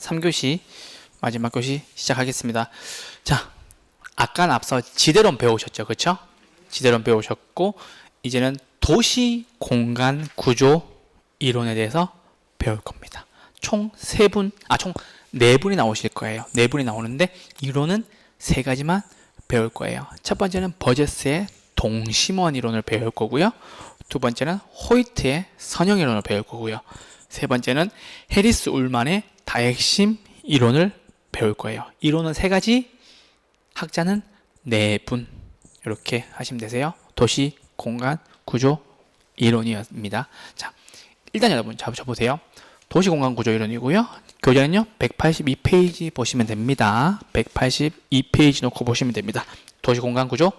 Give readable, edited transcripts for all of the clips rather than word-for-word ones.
3교시 마지막 교시 시작하겠습니다. 자, 아까는 앞서 지대론 배우셨죠, 그렇죠? 지대론 배우셨고 이제는 도시 공간 구조 이론에 대해서 배울 겁니다. 총 4분이 나오실 거예요. 4분이 나오는데 이론은 3가지만 배울 거예요. 첫 번째는 버제스의 동심원 이론을 배울 거고요. 두 번째는 호이트의 선형 이론을 배울 거고요. 세 번째는 해리스 울만의 다핵심 이론을 배울 거예요. 이론은 3가지, 학자는 4분. 이렇게 하시면 되세요. 도시, 공간, 구조, 이론이었습니다. 자, 일단 여러분 잡아보세요. 도시, 공간, 구조, 이론이고요. 교재는요, 182페이지 보시면 됩니다. 182페이지 놓고 보시면 됩니다. 도시, 공간, 구조,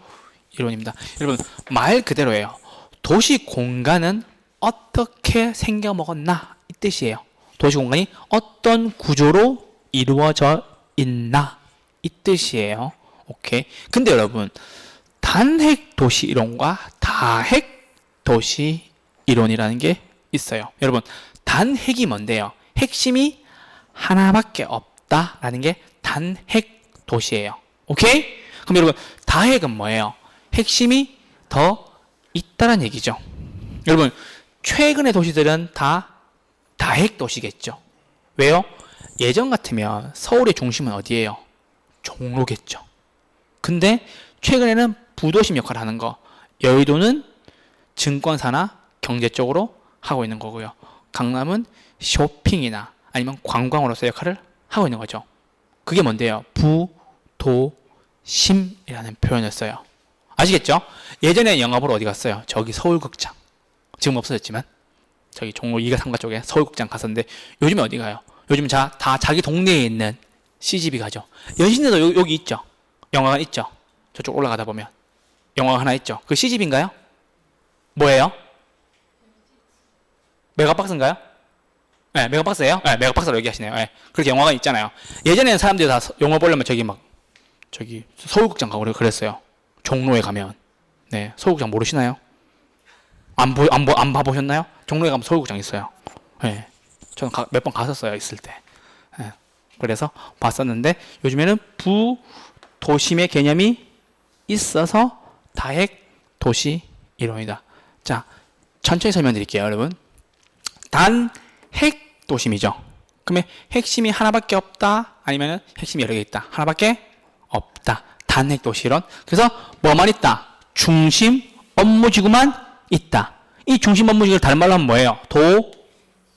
이론입니다. 여러분, 말 그대로예요. 도시 공간은 어떻게 생겨먹었나? 이 뜻이에요. 도시 공간이 어떤 구조로 이루어져 있나? 이 뜻이에요. 오케이. 근데 여러분, 단핵 도시 이론과 다핵 도시 이론이라는 게 있어요. 여러분, 단핵이 뭔데요? 핵심이 하나밖에 없다라는 게 단핵 도시예요. 오케이? 그럼 여러분, 다핵은 뭐예요? 핵심이 더 있다는 얘기죠. 여러분, 최근의 도시들은 다 다핵 도시겠죠. 왜요? 예전 같으면 서울의 중심은 어디예요? 종로겠죠. 근데 최근에는 부도심 역할을 하는 거, 여의도는 증권사나 경제 쪽으로 하고 있는 거고요. 강남은 쇼핑이나 아니면 관광으로서 역할을 하고 있는 거죠. 그게 뭔데요? 부도심이라는 표현이었어요. 아시겠죠? 예전에 영화 보러 어디 갔어요? 저기 서울극장. 지금 없어졌지만 저기 종로 2가 3가 쪽에 서울극장 갔었는데 요즘에 어디 가요? 요즘 다 자기 동네에 있는 CGV 가죠. 연신내도 여기 있죠? 영화관 있죠? 저쪽 올라가다 보면 영화관 하나 있죠? 그 CGV인가요? 뭐예요? 메가박스인가요? 네, 메가박스예요? 네, 메가박스로 얘기하시네요. 네, 그렇게 영화관 있잖아요. 예전에는 사람들이 다 영화 보려면 저기 서울극장 가고 그랬어요. 종로에 가면. 네, 서울극장 모르시나요? 안 봐보셨나요? 종로에 가면 서울극장 있어요. 네, 저는 몇 번 갔었어요, 있을 때. 네, 그래서 봤었는데 요즘에는 부도심의 개념이 있어서 다핵 도시 이론이다. 자, 천천히 설명드릴게요, 여러분. 단핵 도심이죠. 그러면 핵심이 하나밖에 없다? 아니면 핵심이 여러 개 있다? 하나밖에 없다. 단핵 도시 이론. 그래서 뭐만 있다? 중심 업무지구만 있다. 이 중심 업무지구를 다른 말로 하면 뭐예요?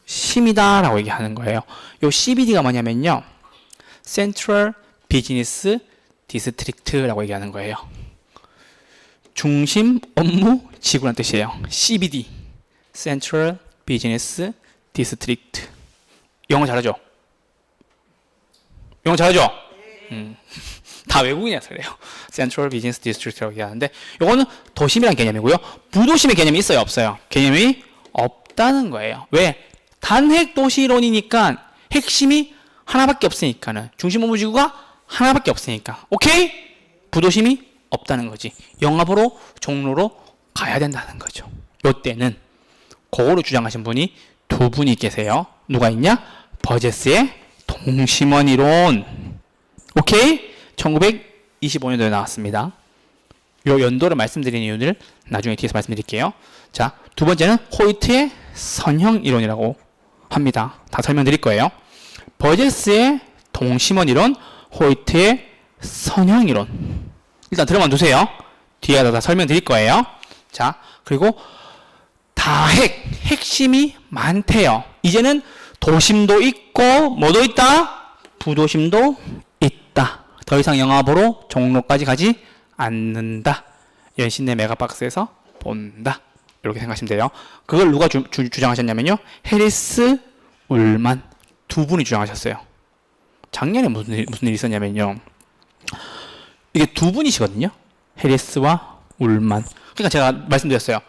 도심이다 라고 얘기하는 거예요. 요 CBD가 뭐냐면요, Central Business District라고 얘기하는 거예요. 중심 업무 지구라는 뜻이에요. CBD, Central Business District. 영어 잘하죠? 영어 잘하죠? 다 외국인이라서 그래요. Central Business District라고 얘기하는데 이거는 도심이라는 개념이고요. 부도심의 개념이 있어요, 없어요? 개념이 없다는 거예요. 왜? 단핵 도시론이니까 핵심이 하나밖에 없으니까는, 중심 업무지구가 하나밖에 없으니까. 오케이? 부도심이 없다는 거지. 영화 보러 종로로 가야 된다는 거죠. 요때는 그거로 주장하신 분이 2분이 계세요. 누가 있냐? 버제스의 동심원 이론. 오케이? 1925년도에 나왔습니다. 요 연도를 말씀드린 이유를 나중에 뒤에서 말씀드릴게요. 자, 두 번째는 호이트의 선형 이론이라고 합니다. 다 설명드릴 거예요. 버제스의 동심원 이론, 호이트의 선형 이론. 일단 들어만 두세요. 뒤에 다 설명드릴 거예요. 자, 그리고 핵심이 많대요. 이제는 도심도 있고 뭐도 있다? 부도심도 있다. 더 이상 영화 보러 종로까지 가지 않는다. 연신내 메가박스에서 본다. 이렇게 생각하시면 돼요. 그걸 누가 주장하셨냐면요, 해리스 울만. 2분이 주장하셨어요. 작년에 무슨 일이 있었냐면요, 이게 2분이시거든요. 해리스와 울만. 그러니까 제가 말씀드렸어요.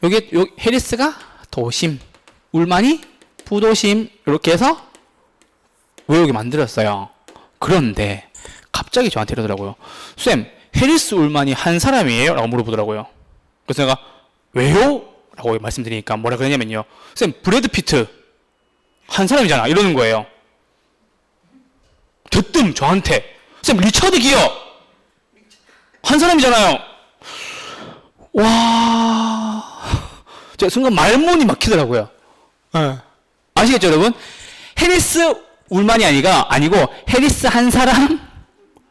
여기 해리스가 도심, 울만이 부도심, 이렇게 해서 외우게 만들었어요. 그런데 갑자기 저한테 이러더라고요. 쌤, 해리스 울만이 한 사람이에요? 라고 물어보더라고요. 그래서 제가 왜요? 라고 말씀드리니까 뭐라 그러냐면요, 쌤, 브래드 피트 한 사람이잖아, 이러는 거예요. 대뜸 저한테 쌤 리처드 기어 한 사람이잖아요. 와, 제가 순간 말문이 막히더라고요. 네. 아시겠죠, 여러분? 해리스 울만이 아니고 해리스 한 사람,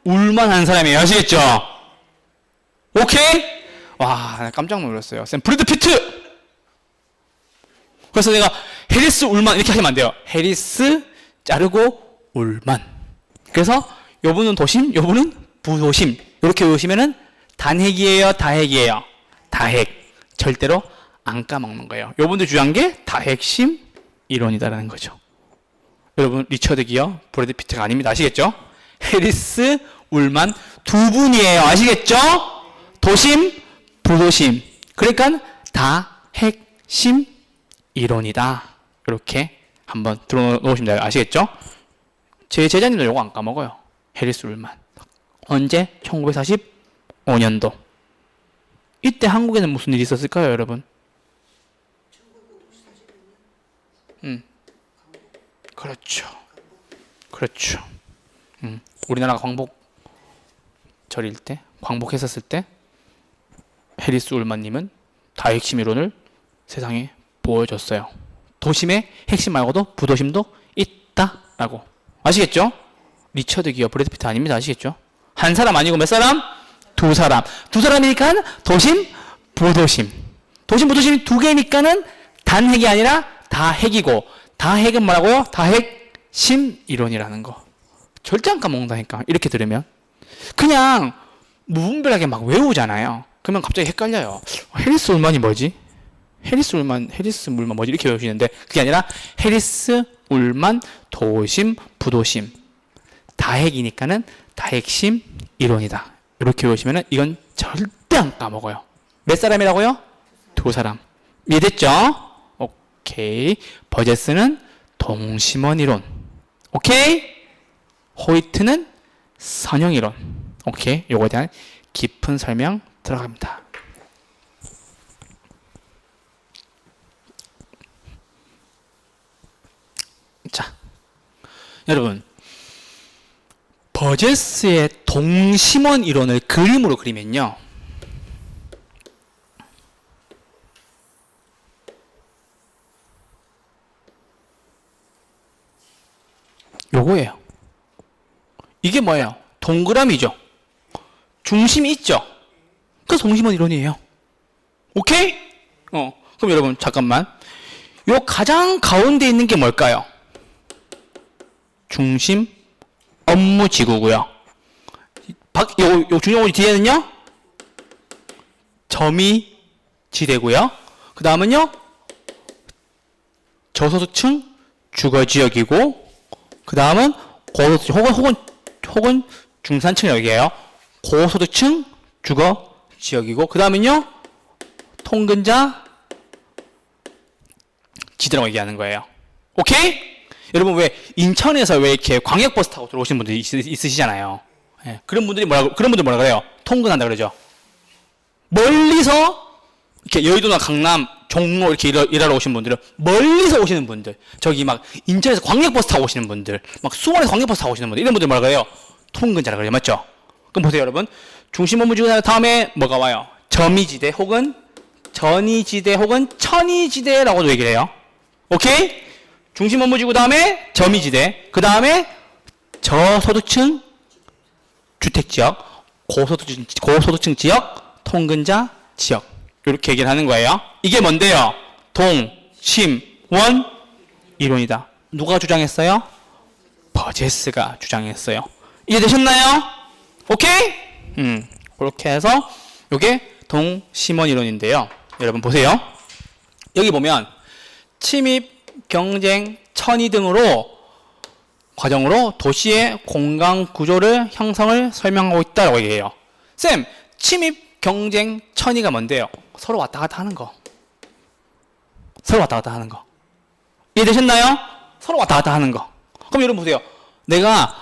울만 한 사람이에요. 아시겠죠? 오케이? 와, 깜짝 놀랐어요. 쌤, 브래드 피트! 그래서 내가 해리스 울만 이렇게 하시면 안 돼요. 해리스 자르고 울만. 그래서 요분은 도심, 요분은 부도심. 이렇게 외우시면은 단핵이에요, 다핵이에요? 다핵. 절대로 안 까먹는 거예요. 요분들 주장한 게 다핵심 이론이다라는 거죠. 여러분, 리처드 기어, 브래드 피트가 아닙니다. 아시겠죠? 해리스, 울만 두 분이에요. 아시겠죠? 도심, 부도심. 그러니까 다핵심 이론이다. 이렇게 한번 들어놓으시면 돼요. 아시겠죠? 제 제자님도 요거 안 까먹어요. 해리스 울만. 언제? 1945년도. 이때 한국에는 무슨 일이 있었을까요, 여러분? 그렇죠. 그렇죠. 우리나라가 광복절일 때, 광복했었을 때, 해리스 울만님은 다핵심 이론을 세상에 보여줬어요. 도심의 핵심 말고도 부도심도 있다라고. 아시겠죠? 리처드 기어, 브래드 피트 아닙니다. 아시겠죠? 한 사람 아니고 몇 사람? 두 사람. 두 사람이니까 도심, 부도심. 도심, 부도심이 두 개니까는 단핵이 아니라 다핵이고, 다핵은 뭐라고요? 다핵심 이론이라는 거. 절대 안 까먹는다니까. 이렇게 들으면. 그냥 무분별하게 막 외우잖아요. 그러면 갑자기 헷갈려요. 해리스 울만이 뭐지? 해리스 울만 뭐지? 이렇게 외우시는데 그게 아니라 해리스 울만 도심, 부도심. 다핵이니까는 다핵심 이론이다. 이렇게 외우시면은 이건 절대 안 까먹어요. 몇 사람이라고요? 두 사람. 이해됐죠? 오케이. 버제스는 동심원 이론. 오케이? 호이트는 선형 이론. 오케이. 요거에 대한 깊은 설명 들어갑니다. 자, 여러분, 버제스의 동심원 이론을 그림으로 그리면요, 요거예요. 이게 뭐예요? 동그라미죠. 중심이 있죠. 그래서 동심원 이론이에요. 오케이? 그럼 여러분 잠깐만. 요 가장 가운데 있는 게 뭘까요? 중심 업무지구고요. 요 중심 업무지구 뒤에는요, 점이지대고요. 그 다음은요, 저소득층 주거지역이고, 그 다음은 고소득층 혹은 중산층역이에요. 고소득층 주거지역이고, 그 다음은요, 통근자 지대라고 얘기하는 거예요. 오케이? 여러분, 왜 인천에서 왜 이렇게 광역버스 타고 들어오시는 분들이 있으시잖아요. 예, 그런 분들 뭐라 그래요? 통근한다 그러죠. 멀리서 이렇게 여의도나 강남, 종로 이렇게 일하러 오신 분들은, 멀리서 오시는 분들, 저기 막 인천에서 광역버스 타고 오시는 분들, 막 수원에서 광역버스 타고 오시는 분들, 이런 분들 뭐라 그래요? 통근자라 그래요. 맞죠? 그럼 보세요, 여러분. 중심 업무지구 다음에 뭐가 와요? 점이지대 혹은 전이지대 혹은 천이지대라고도 얘기를 해요. 오케이? 중심 업무지구 다음에 점이지대, 그 다음에 저소득층 주택지역, 고소득층 지역, 통근자 지역, 이렇게 얘기를 하는 거예요. 이게 뭔데요? 동심원 이론이다. 누가 주장했어요? 버제스가 주장했어요. 이해되셨나요? 오케이? 그렇게 해서 이게 동심원 이론인데요. 여러분 보세요. 여기 보면 침입, 경쟁, 천의 등으로 과정으로 도시의 공간 구조를 형성을 설명하고 있다고 얘기해요. 쌤, 침입, 경쟁, 천의가 뭔데요? 서로 왔다 갔다 하는 거. 서로 왔다 갔다 하는 거. 이해되셨나요? 서로 왔다 갔다 하는 거. 그럼 여러분 보세요. 내가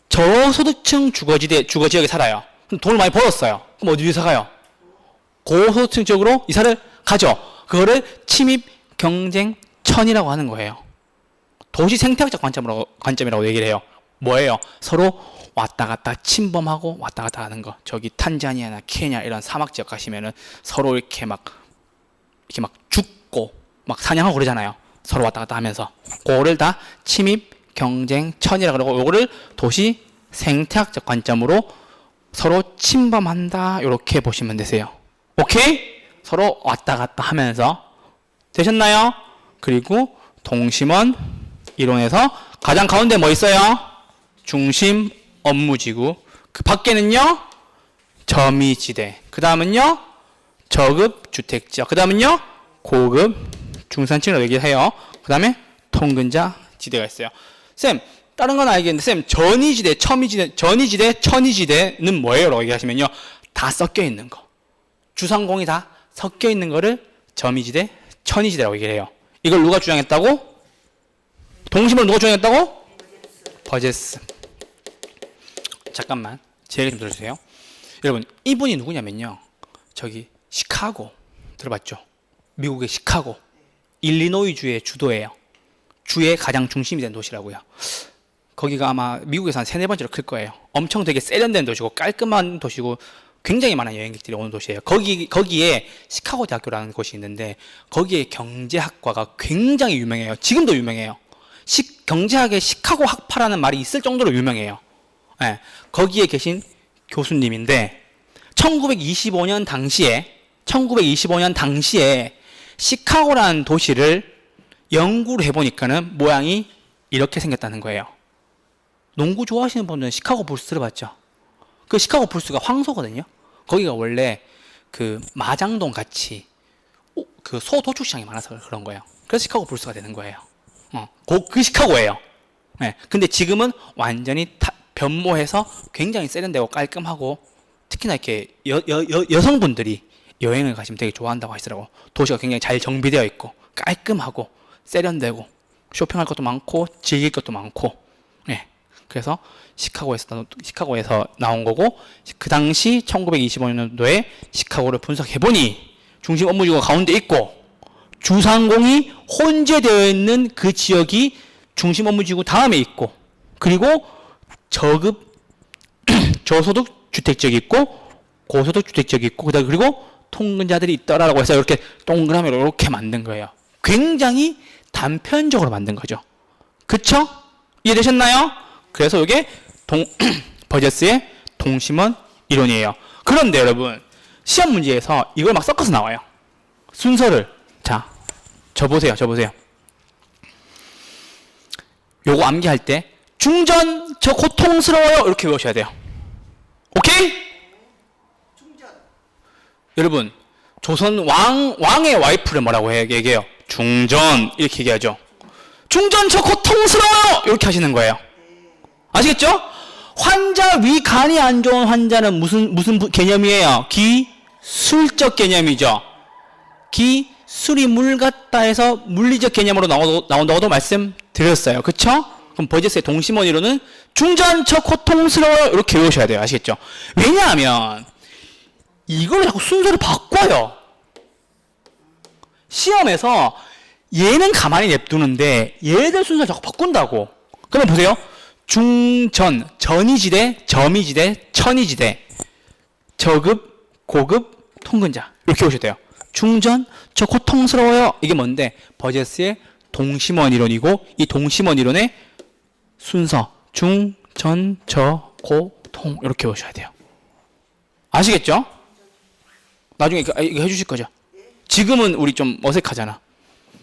저소득층 주거지역에 살아요. 그럼 돈을 많이 벌었어요. 그럼 어디로 이사 가요? 고소득층 지역으로 이사를 가죠. 그거를 침입, 경쟁, 천이라고 하는 거예요. 도시 생태학적 관점이라고 얘기를 해요. 뭐예요? 서로 왔다 갔다 침범하고 왔다 갔다 하는 거. 저기 탄자니아나 케냐 이런 사막 지역 가시면은 서로 이렇게 막 죽고 막 사냥하고 그러잖아요. 서로 왔다 갔다 하면서. 그거를 다 침입 경쟁 천이라 그러고, 요거를 도시 생태학적 관점으로 서로 침범한다, 이렇게 보시면 되세요. 오케이? 서로 왔다 갔다 하면서. 되셨나요? 그리고 동심원 이론에서 가장 가운데 뭐 있어요? 중심 업무지구. 그 밖에는요? 점이지대. 그 다음은요? 저급 주택지역. 그 다음은요? 고급 중산층이라고 얘기해요. 그 다음에 통근자 지대가 있어요. 쌤, 다른 건 알겠는데, 쌤, 전이지대, 천이지대는 뭐예요? 라고 얘기하시면요. 다 섞여 있는 거. 주상공이 다 섞여 있는 거를 점이지대, 천이지대라고 얘기를 해요. 이걸 누가 주장했다고? 동심을 누가 주장했다고? 버제스. 잠깐만, 제 얘기 좀 들어주세요. 여러분, 이분이 누구냐면요. 저기, 시카고. 들어봤죠? 미국의 시카고. 일리노이주의 주도예요. 주의 가장 중심이 된 도시라고요. 거기가 아마 미국에서 한 3-4번째로 클 거예요. 엄청 되게 세련된 도시고 깔끔한 도시고 굉장히 많은 여행객들이 오는 도시예요. 거기에 시카고 대학교라는 곳이 있는데 거기에 경제학과가 굉장히 유명해요. 지금도 유명해요. 경제학의 시카고 학파라는 말이 있을 정도로 유명해요. 네, 거기에 계신 교수님인데 1925년 당시에 시카고라는 도시를 연구를 해보니까는 모양이 이렇게 생겼다는 거예요. 농구 좋아하시는 분들은 시카고 불스 들어봤죠? 그 시카고 불스가 황소거든요. 거기가 원래 그 마장동 같이 그 소도축시장이 많아서 그런 거예요. 그래서 시카고 불스가 되는 거예요. 그 시카고예요. 네. 근데 지금은 완전히 변모해서 굉장히 세련되고 깔끔하고 특히나 이렇게 여성분들이 여행을 가시면 되게 좋아한다고 하시더라고. 도시가 굉장히 잘 정비되어 있고 깔끔하고 세련되고 쇼핑할 것도 많고 즐길 것도 많고. 네. 그래서 시카고에서 나온 거고, 그 당시 1925년도에 시카고를 분석해보니 중심 업무지구가 가운데 있고 주상공이 혼재되어 있는 그 지역이 중심 업무지구 다음에 있고, 그리고 저급 저소득 주택지역이 있고 고소득 주택지역이 있고, 그리고 통근자들이 있더라라고 해서 이렇게 동그라미로 이렇게 만든 거예요. 굉장히 단편적으로 만든 거죠. 그쵸? 이해되셨나요? 그래서 이게 버제스의 동심원 이론이에요. 그런데 여러분, 시험 문제에서 이걸 막 섞어서 나와요. 순서를. 자, 저 보세요. 요거 암기할 때 중전 저 고통스러워요 이렇게 외우셔야 돼요. 오케이? 여러분, 조선 왕의 와이프를 뭐라고 얘기해요? 중전 이렇게 얘기하죠. 중전 저 고통스러워요 이렇게 하시는 거예요. 아시겠죠? 환자 위 간이 안 좋은 환자는 무슨 개념이에요? 기술적 개념이죠. 기술이 물 같다 해서 물리적 개념으로 나온다고도 말씀드렸어요. 그쵸? 그럼 버제스의 동심원 이론은 중전 저 고통스러워요 이렇게 외우셔야 돼요. 아시겠죠? 왜냐하면 이걸 자꾸 순서를 바꿔요. 시험에서 얘는 가만히 냅두는데 얘들 순서를 자꾸 바꾼다고. 그러면 보세요. 중전, 전이지대, 점이지대, 천이지대, 저급, 고급, 통근자 이렇게 오셔야 돼요. 중전, 저 고통스러워요. 이게 뭔데? 버제스의 동심원 이론이고, 이 동심원 이론의 순서 중, 전, 저, 고, 통 이렇게 오셔야 돼요. 아시겠죠? 나중에 이거 해주실 거죠? 지금은 우리 좀 어색하잖아.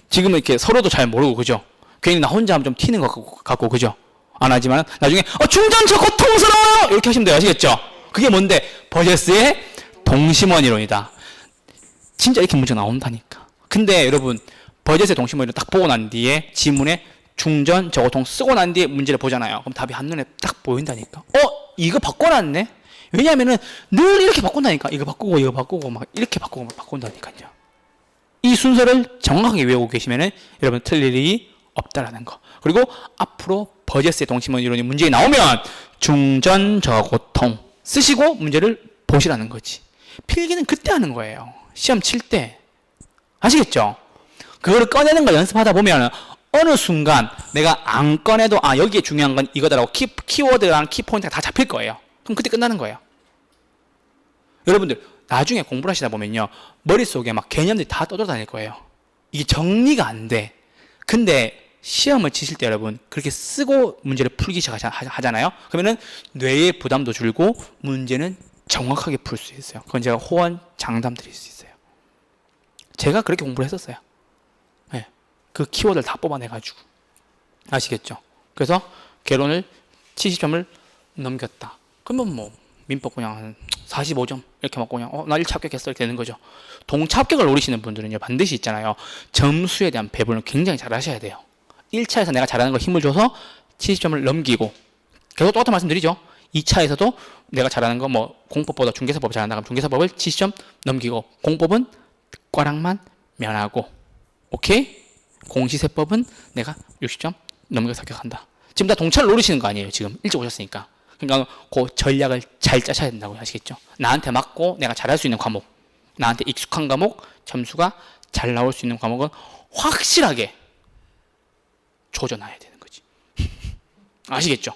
지금은 이렇게 서로도 잘 모르고, 그죠? 괜히 나 혼자 하면 좀 튀는 것 같고, 그죠? 안 하지만 나중에 중전 저 고통스러워요 이렇게 하시면 돼요. 아시겠죠? 그게 뭔데? 버제스의 동심원 이론이다. 진짜 이렇게 문제 나온다니까. 근데 여러분, 버제스의 동심원 이론 딱 보고 난 뒤에 지문에 중전 저 고통 쓰고 난 뒤에 문제를 보잖아요. 그럼 답이 한눈에 딱 보인다니까. 이거 바꿔놨네? 왜냐하면은 늘 이렇게 바꾼다니까. 이거 바꾸고 막 이렇게 바꾸고 막 바꾼다니까요. 이 순서를 정확하게 외우고 계시면은 여러분 틀릴 일이 없다라는 거. 그리고 앞으로 버제스의 동심원 이론이 문제에 나오면 중전 저고통 쓰시고 문제를 보시라는 거지. 필기는 그때 하는 거예요. 시험 칠 때. 아시겠죠? 그거를 꺼내는 걸 연습하다 보면 어느 순간 내가 안 꺼내도 여기에 중요한 건 이거다라고 키워드랑 키포인트가 다 잡힐 거예요. 그럼 그때 끝나는 거예요. 여러분들 나중에 공부를 하시다 보면요, 머릿속에 막 개념들이 다 떠돌아다닐 거예요. 이게 정리가 안 돼. 근데 시험을 치실 때 여러분 그렇게 쓰고 문제를 풀기 시작하잖아요. 그러면은 뇌의 부담도 줄고 문제는 정확하게 풀 수 있어요. 그건 제가 호언장담 드릴 수 있어요. 제가 그렇게 공부를 했었어요. 네. 그 키워드를 다 뽑아내가지고. 아시겠죠? 그래서 결론을 70점을 넘겼다. 그러면 뭐 민법 그냥 한 45점 이렇게 맞고 그냥 나 1차 합격했어 이렇게 되는 거죠. 동차 합격을 노리시는 분들은요, 반드시 있잖아요, 점수에 대한 배분을 굉장히 잘 하셔야 돼요. 1차에서 내가 잘하는 걸 힘을 줘서 70점을 넘기고, 계속 똑같은 말씀드리죠. 2차에서도 내가 잘하는 거 뭐 공법보다 중개사법 잘한다 그러면 중개사법을 70점 넘기고, 공법은 과락만 면하고, 오케이? 공시세법은 내가 60점 넘겨서 합격한다. 지금 다 동차를 노리시는 거 아니에요. 지금 일찍 오셨으니까. 그러니까 그 전략을 잘 짜셔야 된다고 아시겠죠? 나한테 맞고 내가 잘할 수 있는 과목, 나한테 익숙한 과목, 점수가 잘 나올 수 있는 과목은 확실하게 조져놔야 되는 거지. 아시겠죠?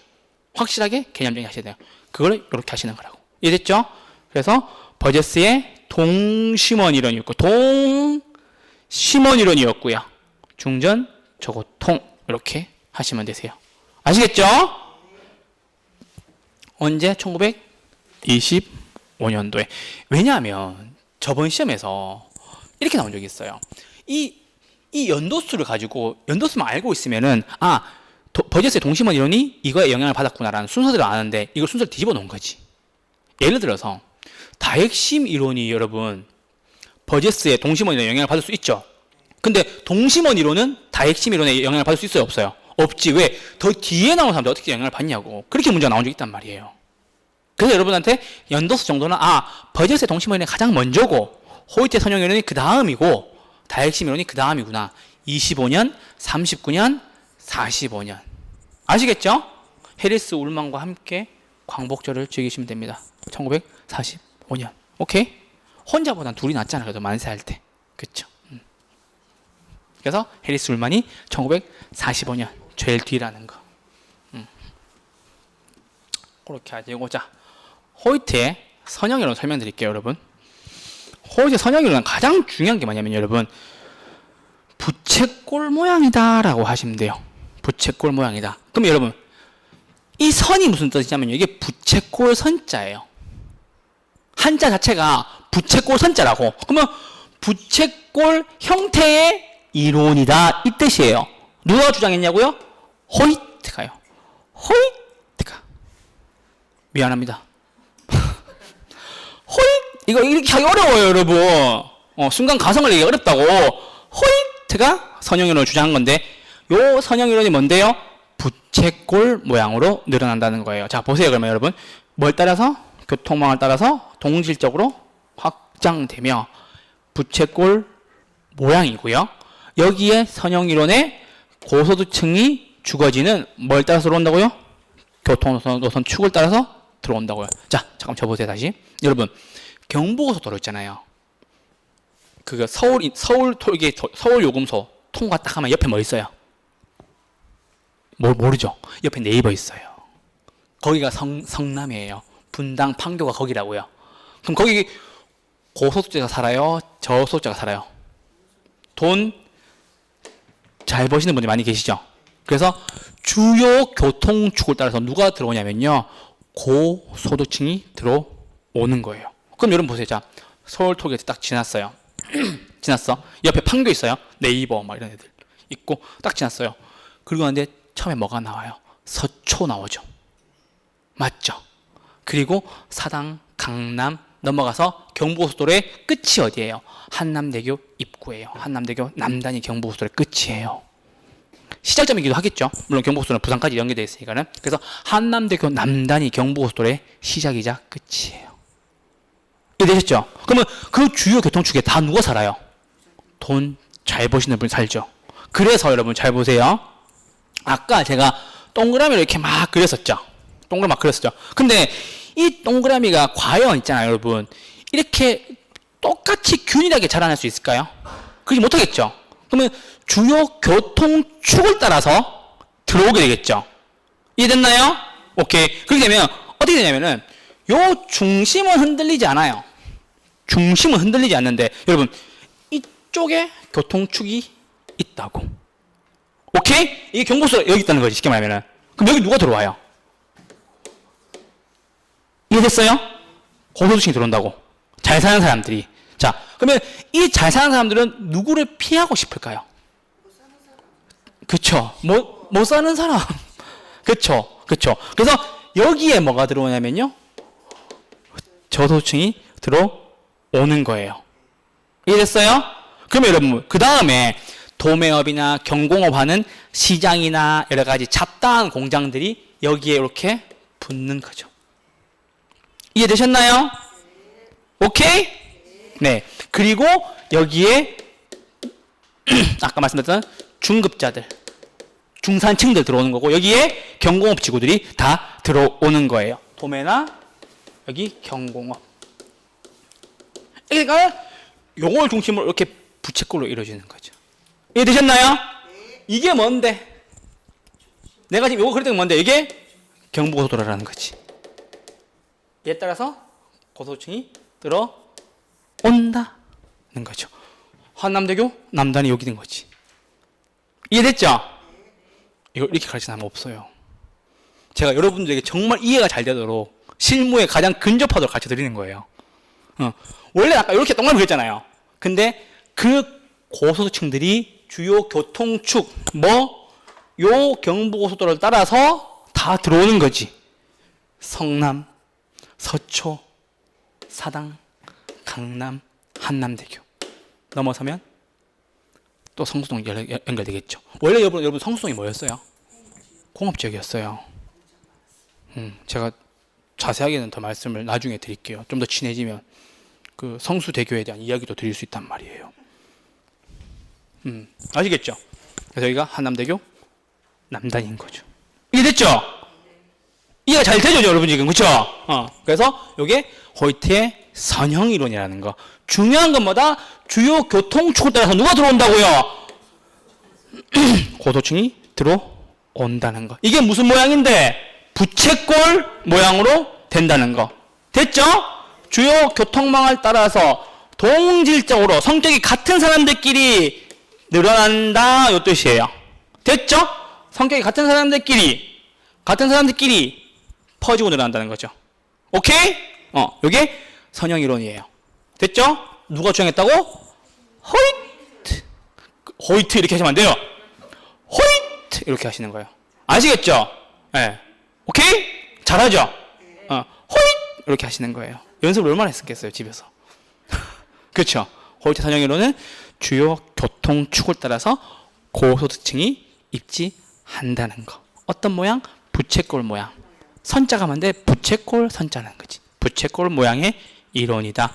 확실하게 개념 정리 하셔야 돼요. 그걸 이렇게 하시는 거라고. 이해됐죠? 그래서 버제스의 동심원 이론이었고, 동심원 이론이었고요. 중전 저고통 이렇게 하시면 되세요. 아시겠죠? 언제? 1925년도에. 왜냐하면 저번 시험에서 이렇게 나온 적이 있어요. 이 연도수를 가지고, 연도수만 알고 있으면은 버제스의 동심원 이론이 이거에 영향을 받았구나라는 순서대로 아는데, 이걸 순서를 뒤집어 놓은 거지. 예를 들어서 다핵심 이론이 여러분 버제스의 동심원 이론에 영향을 받을 수 있죠. 근데 동심원 이론은 다핵심 이론에 영향을 받을 수 있어요, 없어요? 없지. 왜? 더 뒤에 나온 사람들 어떻게 영향을 받냐고. 그렇게 문제가 나온 적이 있단 말이에요. 그래서 여러분한테 연도수 정도는 버제스의 동심원 이론이 가장 먼저고, 호이트의 선형 이론이 그 다음이고, 다핵심 이론이 그 다음이구나. 25년, 39년, 45년. 아시겠죠? 해리스 울만과 함께 광복절을 즐기시면 됩니다. 1945년. 오케이? 혼자보단 둘이 낫잖아요. 그래도 만세할 때. 그쵸? 그래서 해리스 울만이 1945년. 제일 뒤라는 거. 그렇게 하시고, 자, 호이트의 선형이론 설명드릴게요, 여러분. 호이트의 선형이론은 가장 중요한 게 뭐냐면, 여러분, 부채꼴 모양이다라고 하시면 돼요. 부채꼴 모양이다. 그럼 여러분, 이 선이 무슨 뜻이냐면, 이게 부채꼴 선자예요. 한자 자체가 부채꼴 선자라고. 그러면 부채꼴 형태의 이론이다, 이 뜻이에요. 누가 주장했냐고요? 호이트가요. 호이트가. 미안합니다. 이거 이렇게 하기 어려워요, 여러분. 순간 가성을 내기 어렵다고. 호이트가 선형이론을 주장한 건데, 요 선형이론이 뭔데요? 부채꼴 모양으로 늘어난다는 거예요. 자, 보세요. 그러면 여러분, 뭘 따라서? 교통망을 따라서 동질적으로 확장되며 부채꼴 모양이고요. 여기에 선형이론의 고소득층이 주거지는 뭘 따라서 들어온다고요? 교통노선 축을 따라서 들어온다고요. 자, 잠깐 쳐보세요. 다시. 여러분, 경부고속도로 있잖아요. 그거 서울 요금소 통과 딱 하면 옆에 뭐 있어요? 모르죠? 옆에 네이버 있어요. 거기가 성남이에요. 분당 판교가 거기라고요. 그럼 거기 고소득자가 살아요? 저소득자가 살아요? 돈 잘 버시는 분들이 많이 계시죠? 그래서 주요 교통축을 따라서 누가 들어오냐면요, 고소득층이 들어오는 거예요. 그럼 여러분 보세요. 자, 서울 톨게이트 딱 지났어요. 지났어. 옆에 판교 있어요. 네이버 막 이런 애들 있고 딱 지났어요. 그리고 근데 처음에 뭐가 나와요? 서초 나오죠. 맞죠? 그리고 사당, 강남 넘어가서 경부고속도로의 끝이 어디예요? 한남대교 입구예요. 한남대교 남단이 경부고속도로의 끝이에요. 시작점이기도 하겠죠. 물론 경부고속도로는 부산까지 연계되어 있으니까는. 그래서 한남대교 남단이 경부고속도로의 시작이자 끝이에요. 이해되셨죠? 그러면 그 주요 교통축에 다 누가 살아요? 돈 잘 버시는 분이 살죠. 그래서 여러분 잘 보세요. 아까 제가 동그라미를 이렇게 막 그렸었죠. 동그라미 막 그렸었죠. 근데 이 동그라미가 과연 있잖아요, 여러분. 이렇게 똑같이 균일하게 자라날 수 있을까요? 그러지 못하겠죠. 그러면 주요 교통축을 따라서 들어오게 되겠죠. 이해됐나요? 오케이. 그렇게 되면 어떻게 되냐면은 요 중심은 흔들리지 않아요. 중심은 흔들리지 않는데 여러분 이쪽에 교통축이 있다고. 오케이? 이게 경보소가 여기 있다는 거지, 쉽게 말하면은. 그럼 여기 누가 들어와요? 이해됐어요? 고소득층이 들어온다고. 잘 사는 사람들이. 자, 그러면 이 잘 사는 사람들은 누구를 피하고 싶을까요? 그쵸. 못 사는 사람. 그쵸. 그래서 여기에 뭐가 들어오냐면요. 저소득층이 들어오는 거예요. 이해됐어요? 그러면 여러분, 그 다음에 도매업이나 경공업 하는 시장이나 여러 가지 잡다한 공장들이 여기에 이렇게 붙는 거죠. 이해되셨나요? 오케이? 네. 그리고 여기에 아까 말씀드렸던 중급자들, 중산층들 들어오는 거고 여기에 경공업 지구들이 다 들어오는 거예요. 도매나 여기 경공업. 그러니까 요걸 중심으로 이렇게 부채꼴로 이루어지는 거죠. 이해되셨나요? 이게 뭔데? 내가 지금 요거 그랬던 게 뭔데? 이게 경부고속도로라는 거지. 이에 따라서 고소득층이 들어온다는 거죠. 한남대교 남단이 여기 된 거지. 이해됐죠? 이거 이렇게 가르치는 사람 없어요. 제가 여러분들에게 정말 이해가 잘 되도록 실무에 가장 근접하도록 가르쳐 드리는 거예요. 원래 아까 이렇게 동그랗게 그렸잖아요. 근데 그 고소득층들이 주요 교통축, 요 경부고속도로를 따라서 다 들어오는 거지. 성남, 서초, 사당, 강남, 한남대교. 넘어서면 또 성수동 연결되겠죠. 원래 여러분 성수동이 뭐였어요? 공업지역이었어요. 제가 자세하게는 더 말씀을 나중에 드릴게요. 좀 더 친해지면 그 성수대교에 대한 이야기도 드릴 수 있단 말이에요. 아시겠죠? 그래서 여기가 한남대교 남단인 거죠. 이해됐죠? 이해가 잘 되죠, 여러분 지금, 그렇죠? 그래서 이게 호이트의 선형이론이라는 거. 중요한 건 뭐다? 주요 교통축을 따라서 누가 들어온다고요? 고소득층이 들어온다는 거. 이게 무슨 모양인데? 부채꼴 모양으로 된다는 거. 됐죠? 주요 교통망을 따라서 동질적으로 성격이 같은 사람들끼리 늘어난다, 이 뜻이에요. 됐죠? 성격이 같은 사람들끼리 퍼지고 늘어난다는 거죠. 오케이? 요게 선형이론이에요. 됐죠? 누가 주장했다고? 호이트 이렇게 하시면 안 돼요. 호이트 이렇게 하시는 거예요. 아시겠죠? 네. 오케이? 잘하죠? 호이트 이렇게 하시는 거예요. 연습을 얼마나 했었겠어요, 집에서. 그렇죠? 호이트 선형이론은 주요 교통축을 따라서 고소득층이 입지한다는 거. 어떤 모양? 부채꼴 모양. 선자가 뭔데? 부채꼴 선자라는 거지. 부채꼴 모양의 이론이다.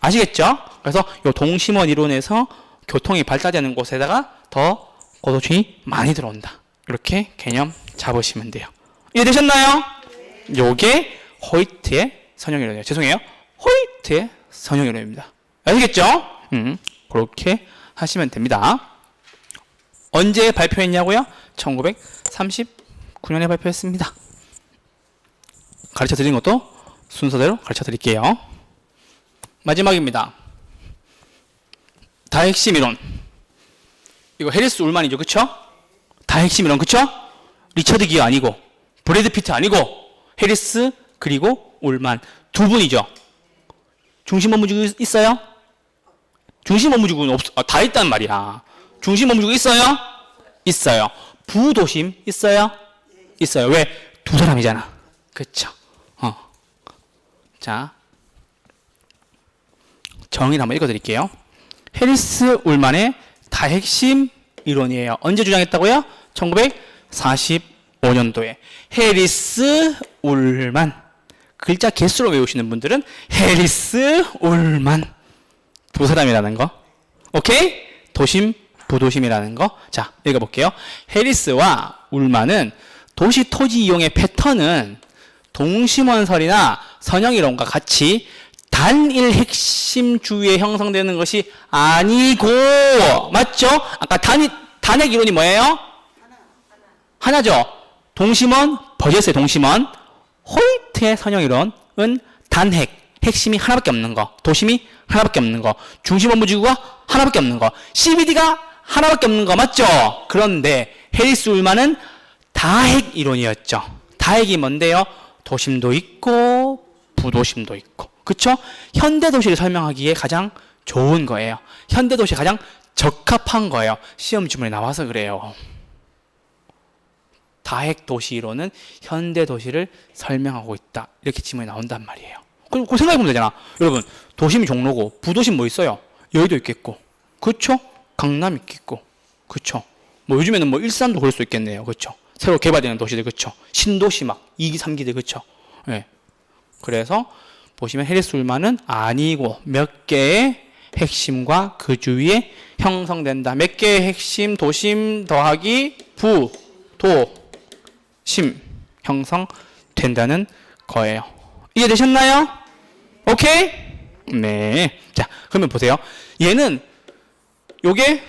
아시겠죠? 그래서 이 동심원 이론에서 교통이 발달되는 곳에다가 더 고소득층이 많이 들어온다. 이렇게 개념 잡으시면 돼요. 이해되셨나요? 요게 호이트의 선형이론이에요. 죄송해요. 호이트의 선형이론입니다. 아시겠죠? 그렇게 하시면 됩니다. 언제 발표했냐고요? 1939년에 발표했습니다. 가르쳐 드리는 것도 순서대로 가르쳐 드릴게요. 마지막입니다. 다핵심 이론. 이거 해리스 울만이죠, 그쵸? 다핵심 이론, 그쵸? 리처드 기어 아니고, 브래드 피트 아니고, 해리스 그리고 울만 두 분이죠. 중심 업무지구 있어요? 중심 업무지구는 다 있단 말이야. 중심 업무지구 있어요? 있어요. 부도심 있어요? 있어요. 왜? 두 사람이잖아. 그쵸? 자, 정의를 한번 읽어드릴게요. 해리스 울만의 다핵심 이론이에요. 언제 주장했다고요? 1945년도에. 해리스 울만. 글자 개수로 외우시는 분들은 해리스 울만. 두 사람이라는 거. 오케이? 도심, 부도심이라는 거. 자, 읽어볼게요. 해리스와 울만은 도시 토지 이용의 패턴은 동심원설이나 선형이론과 같이 단일 핵심 주위에 형성되는 것이 아니고, 맞죠? 아까 단핵 이론이 뭐예요? 하나죠. 동심원, 버제스의 동심원, 호이트의 선형 이론은 단핵, 핵심이 하나밖에 없는 거, 도심이 하나밖에 없는 거, 중심 원부지구가 하나밖에 없는 거, CBD가 하나밖에 없는 거, 맞죠? 그런데 해리스 울만은 다핵 이론이었죠. 다핵이 뭔데요? 도심도 있고 부도심도 있고, 그쵸? 현대 도시를 설명하기에 가장 좋은 거예요. 현대 도시에 가장 적합한 거예요. 시험 지문에 나와서 그래요. 다핵 도시 이론은 현대 도시를 설명하고 있다, 이렇게 지문에 나온단 말이에요. 그리고 생각해보면 되잖아. 여러분, 도심이 종로고 부도심 뭐 있어요? 여의도 있겠고, 그쵸? 강남 있겠고, 그쵸? 뭐 요즘에는 뭐 일산도 그럴 수 있겠네요, 그쵸? 새로 개발되는 도시들, 그쵸? 신도시 막 2기 3기들, 그쵸? 예. 그래서 보시면 해리스 울만은 아니고 몇 개의 핵심과 그 주위에 형성된다. 몇 개의 핵심, 도심 더하기 부, 도, 심 형성된다는 거예요. 이해되셨나요? 오케이? 네. 자, 그러면 보세요. 얘는 요게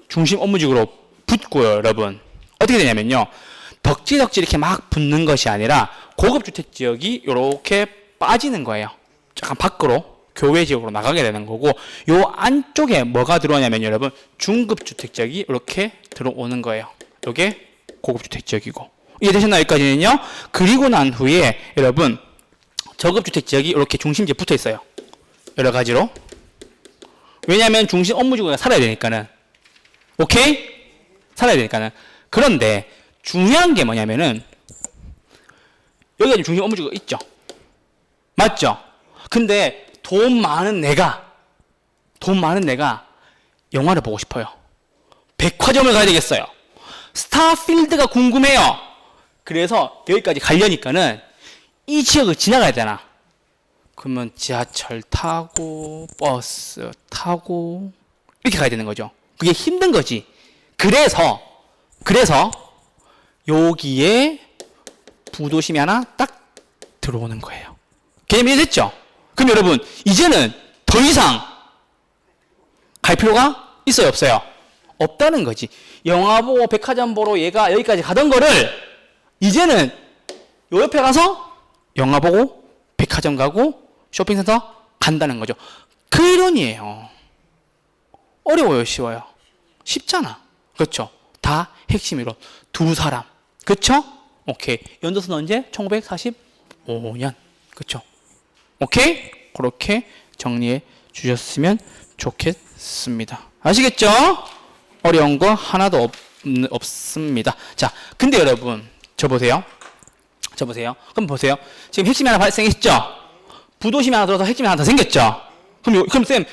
중심 업무직으로 붙고요, 여러분. 어떻게 되냐면요. 덕지덕지 이렇게 막 붙는 것이 아니라 고급 주택 지역이 이렇게 빠지는 거예요. 약간 밖으로 교외 지역으로 나가게 되는 거고, 요 안쪽에 뭐가 들어오냐면 여러분, 중급 주택 지역이 이렇게 들어오는 거예요. 요게 고급 주택 지역이고. 이해되셨나요? 여기까지는요. 그리고 난 후에 여러분, 저급 주택 지역이 이렇게 중심지에 붙어 있어요. 여러 가지로. 왜냐하면 중심 업무지구가 살아야 되니까는. 오케이? 살아야 되니까는. 그런데 중요한 게 뭐냐면은 여기가 지금 중심 업무지구가 있죠. 맞죠? 근데 돈 많은 내가 영화를 보고 싶어요. 백화점을 가야 되겠어요. 스타필드가 궁금해요. 그래서 여기까지 가려니까는 이 지역을 지나가야 되나? 그러면 지하철 타고 버스 타고 이렇게 가야 되는 거죠. 그게 힘든 거지. 그래서 여기에 부도심이 하나 딱 들어오는 거예요. 개념이 이해됐죠? 그럼 여러분, 이제는 더 이상 갈 필요가 있어요, 없어요? 없다는 거지. 영화 보고 백화점 보러 얘가 여기까지 가던 거를 이제는 요 옆에 가서 영화 보고 백화점 가고 쇼핑센터 간다는 거죠. 그 이론이에요. 어려워요, 쉬워요? 쉽잖아. 그렇죠? 다 핵심 이론. 두 사람. 그렇죠? 오케이. 연도수는 언제? 1945년. 그렇죠? 오케이? 그렇게 정리해 주셨으면 좋겠습니다. 아시겠죠? 어려운 거 하나도 없습니다. 자, 근데 여러분, 저 보세요. 그럼 보세요. 지금 핵심이 하나 발생했죠? 부도심이 하나 들어서 핵심이 하나 더 생겼죠? 그럼 쌤,